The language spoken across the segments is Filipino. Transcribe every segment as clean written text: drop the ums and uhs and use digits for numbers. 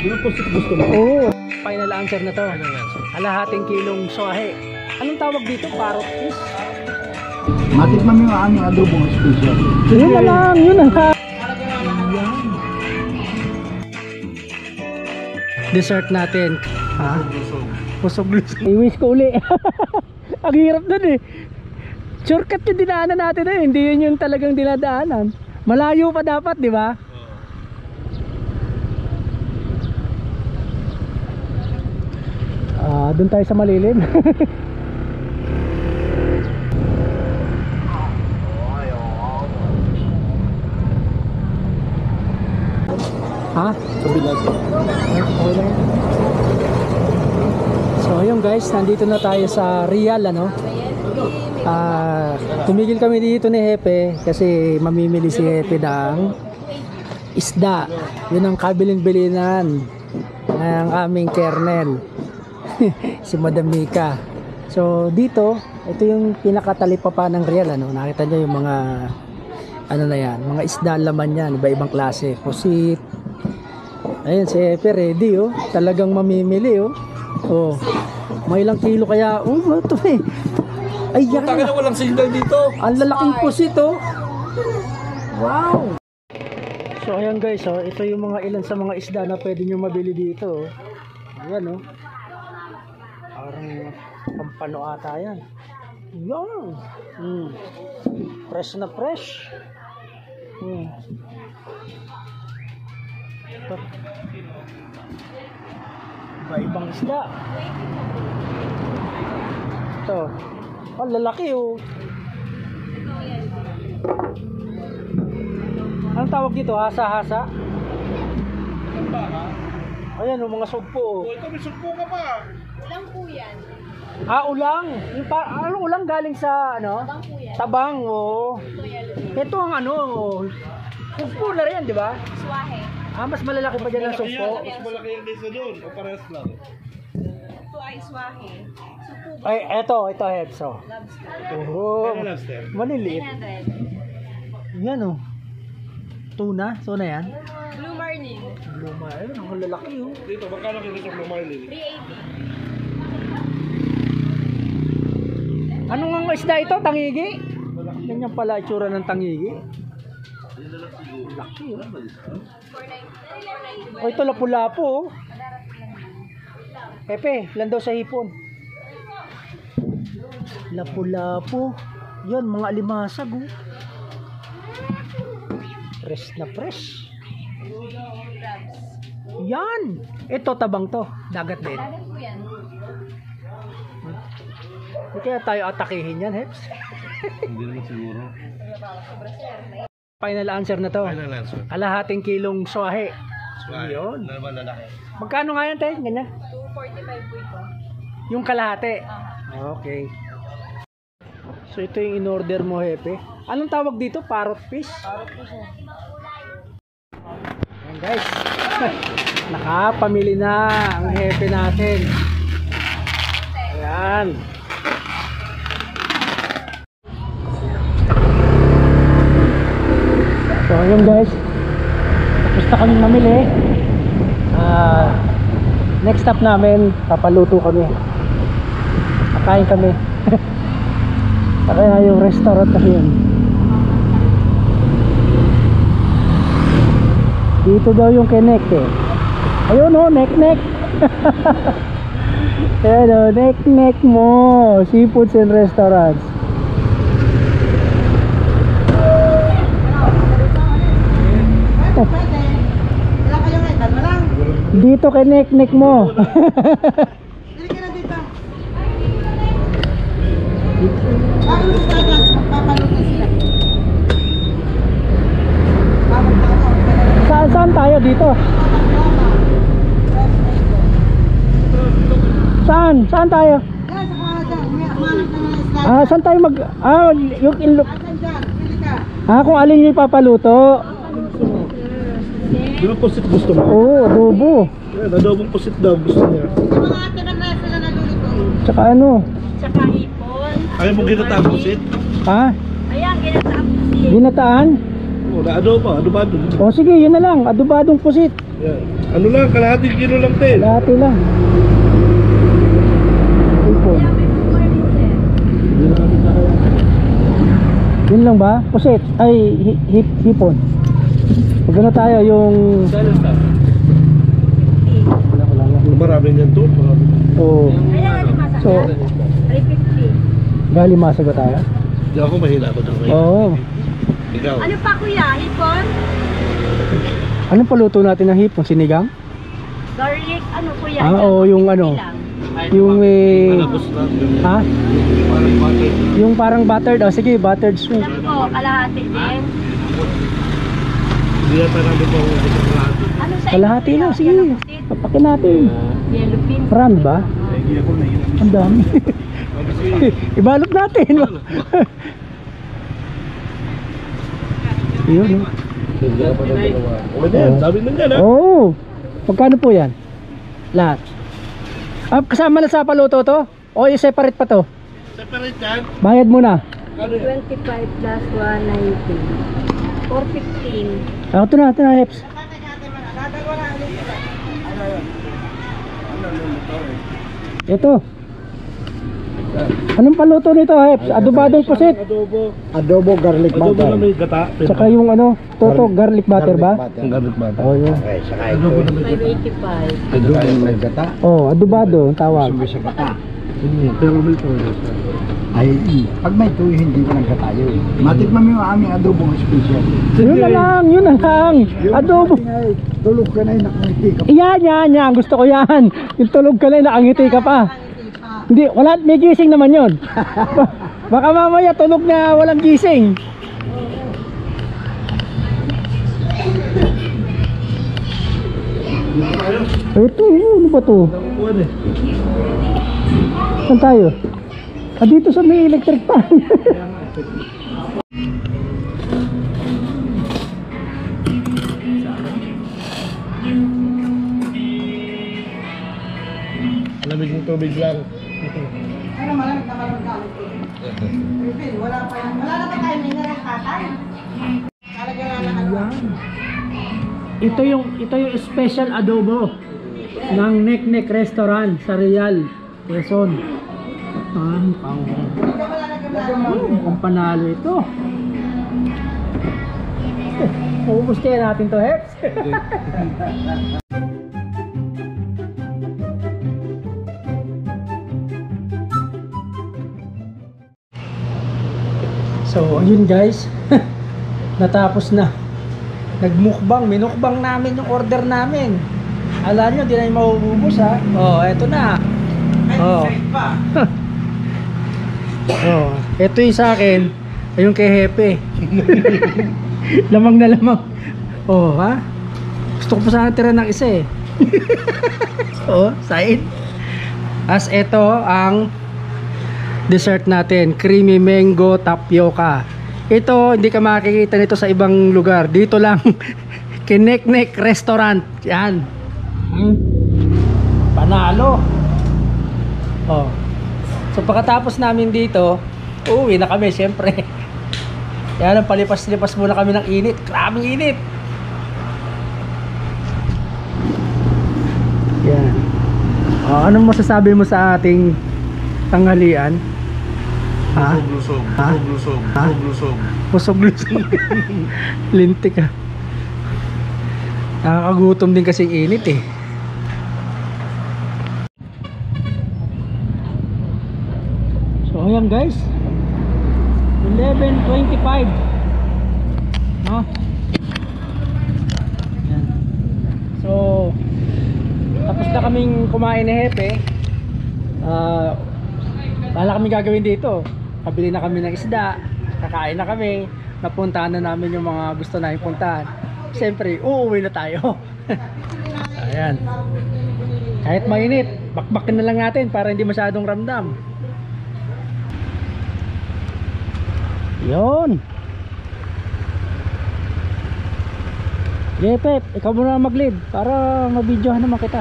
Yung pusit gusto mo? Oo. Final answer na to. Kalahating kilong swahe. Anong tawag dito? Parrot fish? Matikman mo yung aming adobong special. Yun na lang, yun na lang. Dessert natin. Ha? Pusog lusog. I-wish ko uli. Ang hirap dun eh. Shortcut yung dinaanan natin eh. Hindi yun yung talagang dinadaanan. Malayo pa dapat, di ba? Doon tayo sa malilim. Ha? Kabilang. Okay lang. So ayun guys, nandito na tayo sa Real ano. Tumigil kami dito ni Hepe kasi mamimili si Hepe ng isda. Yun ang kabilin-bilinan ng aming kernel. Si Madam Mika. So dito, ito yung pinakatalipapa ng Real ano. Nakita nyo yung mga ano na yan, mga isda laman yan, iba-ibang klase. Pusit. Ayun si Hepe ready oh. Talagang mamimili oh. Oh. May ilang kilo kaya ito eh. Ayan. Taka na walang signal dito. Ang lalaking pusit oh. Wow. So ayan guys oh, ito yung mga ilan sa mga isda na pwede nyo mabili dito oh. Ayan oh. Parang pampano ata yan. Yan. Fresh na fresh. Iba-ibang isda. Ito. Ang lalaki oh. Anong tawag dito? Hasa-hasa? Ayan oh, mga sugpo oh. Ito may sugpo ka pa. Ulang po yan. Ulang. Anong ulang galing sa ano? Tabang po yan. Tabang oh. Ito ang ano oh. Sugpo na rin, di ba? Swahe. Mas malalaki pa dyan ang sugpo. Mas malaki yung dito doon. O parehas lang. Ito ay swahe. Supo ba? Ay, ito Hebso. Lobster. Oh, Ano lobster? maliliit. 900. Yan oh. Tuna yan. Blue marlin. Luma, ayun, ang lalaki oh. Dito, magkano kilo sa Blue Marlin? 380. Anong ang isda ito? Tangigi? Ganyan pala itsura ng tangigi. Laki oh. 490. Oh, ito lapu-lapu oh. Pepe, ilan daw sa hipon? Lapu-lapu. Yan, mga alimasag oh. Fresh na fresh. Crabs. Yan. Ito tabang to. Dagat din. Dagat po yan. Hindi kaya tayo atakihin yan, Heps? Hindi naman siguro. Sobra sir. Final answer na to. Final answer. Kalahating kilong swahe. Yun. Ano naman lalaki? Magkano nga yan, tayo? Ganyan? 245 po ito. Yung kalahati. Okay. So ito yung in-order mo, Hepe. Anong tawag dito? Parrot fish? Parot po siya. Ayan guys. Nakapamili na ang Hepe natin. Ayan. So ayun guys. Tapos na kami mamili. Next stop namin, papaluto kami. Kakain kami. Kaya yung restaurant kasi yun. Dito daw yung Nek eh. Ayun o, Nek. Ayun o, Nek mo. Seafoods and Restaurants. Dito kay Nek mo. Dili ka na dito. Bakit gusto ka magpapaluto sila? Saan tayo dito? Saan tayo? Yan, sa mga dyan. Umanap ka ng isla. Saan tayo yung inlook. Asan dyan? Pili ka. Kung alin yung ipapaluto. Di ba pusit gusto mo? Oo, adobo. Yan, adobong pusit daw gusto niya. Yung mga ate na sila naluluto. Tsaka ano? Tsaka hipon. Ayaw mo ginataang pusit? Ha? Ayan, ginataang pusit. Ginataan? Oo. mo. Adobado. O sige, yun na lang. Adobadong pusit. Yan. Ano lang, kalahating kilo lang din. Dati lang. Hipon. Yun lang ba? Pusit. Ay, hipon. Pag ano tayo, yung... Wala. Marami niyan to. Oo. So, 350. galimasa ba tayo? Hindi ako mahina ko dyan. Oo. Ikaw. Ano pa kuya? Hipon? Anong paluto natin ng hipon? Sinigang? Garlic? Ano kuya? Oo, yung ano. Yung Malabos na. ha? Parang bakit. Yung parang buttered. Oh, sige, buttered shrimp. Ilan po? Kalahati din. Hindi yata namin po ako sa kalahati. Ano sa Kalahati inyo, lang, kuya? sige. Yellow pusit? Papakin natin. Yellow pin. Marami ba? Hindi ako na yun. Ang dami. Ibalot natin. Yun. Hindi ako na ginawa. Okay na yan, sabi na yan ha. Oh. Magkano po yan? Lahat. Ah, kasama na sa paluto to? O i-separate pa to? Separate yan. Bayad muna. Ano yan? 25 plus 190. 415. Ah, ito na, Heps. Ito. Anong paluto nito, Heps? Adobadong pusit. Adobo. Adobo garlic Adobo butter. na may gata. Tsaka yung ano, toto, garlic butter ba? Ang gamit ba? Oh, yun. Okay, saka ito. Adobo na may gata. 585. Adobo may gata. Oh, adobado ang tawag. Gusto mo sa gata. Pero may toyo. Ay, pag may tuyo, hindi ko nagkata yun. Matikman mo yung aming adobong special. Yun na lang. Adobo. Ay, tulog ka na yung nakangiti ka. Yan. Gusto ko yan. Yung tulog ka na, nakangiti ka pa. Hindi, wala, may gising naman yun. Baka mamaya tulog na walang gising. Ito, ano ba to? Kuwan eh. Saan tayo? Ah, dito sa may electric pan. Lamig ng tubig lang. Ano malamig na malamig Wala pa yan. Wala na pa tayo mineral tatay. Talagyan na lang. Ito yung special adobo ng Nek Restaurant sa Real, Quezon. Mukhang panalo ito. Ubus kaya natin to, Heps. So, ayun guys. Natapos na. Minukbang namin yung order namin. Alam nyo, di na yung mauubos ha. Oh, eto na. Oh. Oh, eto yung sa akin. Ayun kay Hepe. Lamang na lamang. Oh, ha? Gusto ko pa sana tira ng isa eh. Oh, side. As ito ang dessert natin, creamy mango tapioca. Ito, hindi ka makikita nito sa ibang lugar. Dito lang. Nek Restaurant. Yan. Panalo. Oh. So pagkatapos namin dito, uuwi na kami syempre. Yan, palipas-lipas muna kami ng init. Grabing init. Yan. Oh, anong masasabi mo sa ating tanghalian? Ha? Lusog. Ha? Lusog. Ha? Lusog. Pusog-lusog. Lintik ah. Nakakagutom din kasing init eh. So ayan guys, 11:25. No? Ayan. So tapos na kaming kumain ni Hepe. Wala kami gagawin dito. Kabili na kami ng isda, kakain na kami, napuntahan na namin yung mga gusto namin puntahan. Siyempre, uuwi na tayo. Ayan. Kahit mainit, bakbakin na lang natin para hindi masyadong ramdam. Yun. Jepep, ikaw muna mag-lead para mabidyohan naman kita.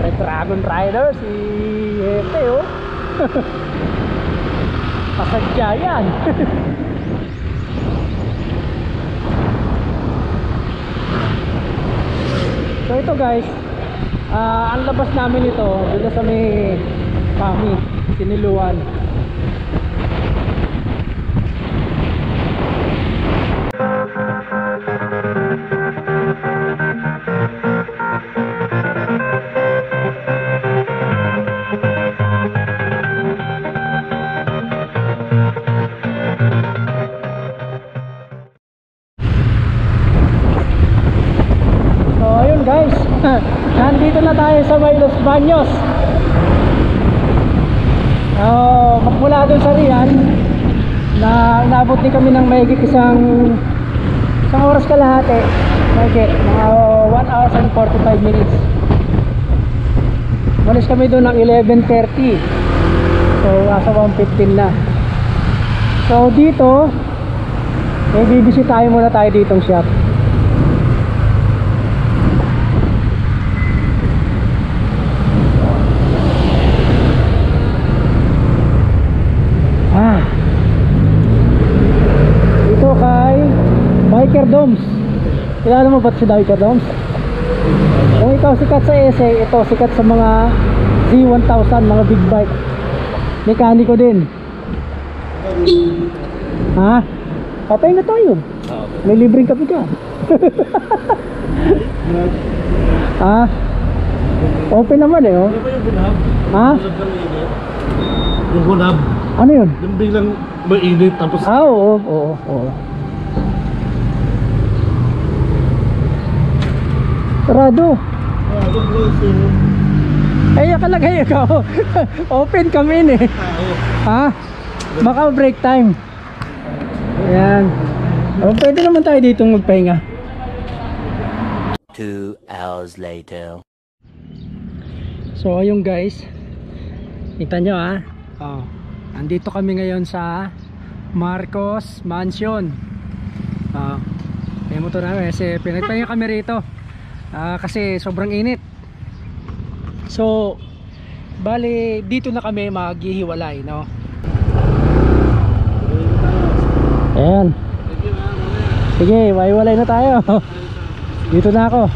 Red Dragon Rider si Hepe oh. Pasadya yan. So ito guys, ang labas namin ito dito sa may kami, Siniluan. So ayun guys, nandito na tayo sa may Los Baños. Magmula doon sa Rian na inabot din kami ng mahigit isang oras kalahati, mahigit mga 1 hour and 45 minutes. Malis kami doon ng 11:30, so nasa 1:15 na. So dito may bibisitahin muna tayo ditong shop. Ito kay Biker Doms. Kilala mo ba si Biker Doms? Kung ikaw sikat sa SA, ito sikat sa mga Z1000, mga big bike. Mekaniko din. Ha? Papahinga tayo. May libreng kape ka. Ha? Open naman eh oh. Ha? Yung hunab. Ano yun? Yung biglang mainit tapos Oo. Sarado. Ay, nakalagay ikaw. Open kami eh. Ha? Baka break time. Ayan. Pwede naman tayo dito magpahinga. 2 hours later. So ayun guys, kita nyo ha. Andito kami ngayon sa Marcos Mansion. May motor namin kasi pinagpahinga kami rito kasi sobrang init. So bali dito na kami maghihiwalay no. Ayan. Sige, mahiwalay na tayo. Dito na ako.